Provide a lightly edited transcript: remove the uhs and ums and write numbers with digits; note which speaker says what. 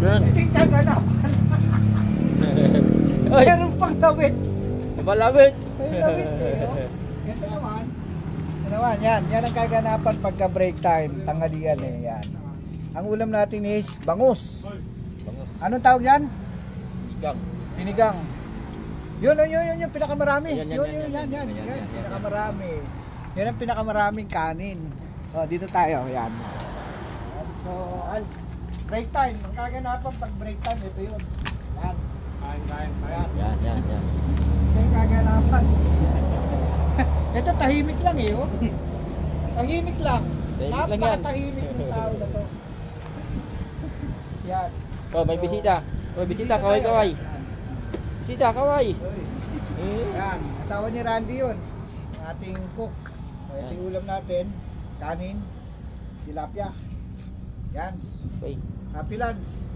Speaker 1: Meron.
Speaker 2: Hindi kaganapan. Meron pang lawit.
Speaker 1: Malawit.
Speaker 2: May lawit eh. Oh. Ito naman. Ito naman, yan. Yan ang kaganapan pagka break time. Tanghalian eh. Yan. Ang ulam natin is bangus.
Speaker 1: Bangus.
Speaker 2: Anong tawag yan?
Speaker 1: Sinigang.
Speaker 2: Sinigang. Yun, yung pinakamarami.
Speaker 1: Yan.
Speaker 2: Pinakamarami. Yan ang pinakamaraming kanin. Oh, dito tayo. Yan. So, break time. Ang kaganapan pag break time, ito yun. Yan. Kain.
Speaker 1: Yan.
Speaker 2: Ito yung kaganapan. Ito tahimik lang eh. Oh. Tahimik lang.
Speaker 1: Tahimik lang yan.
Speaker 2: Napakatahimik ng tao na to. Yan.
Speaker 1: Oh, may bisita. May bisita, kaway. Bisita, kaway.
Speaker 2: Yan. Asawa ni Randy yun. Ating cook. Ito yung ulam natin. Kanin. Tilapia. Yan.
Speaker 1: Okay.
Speaker 2: Happy lunch.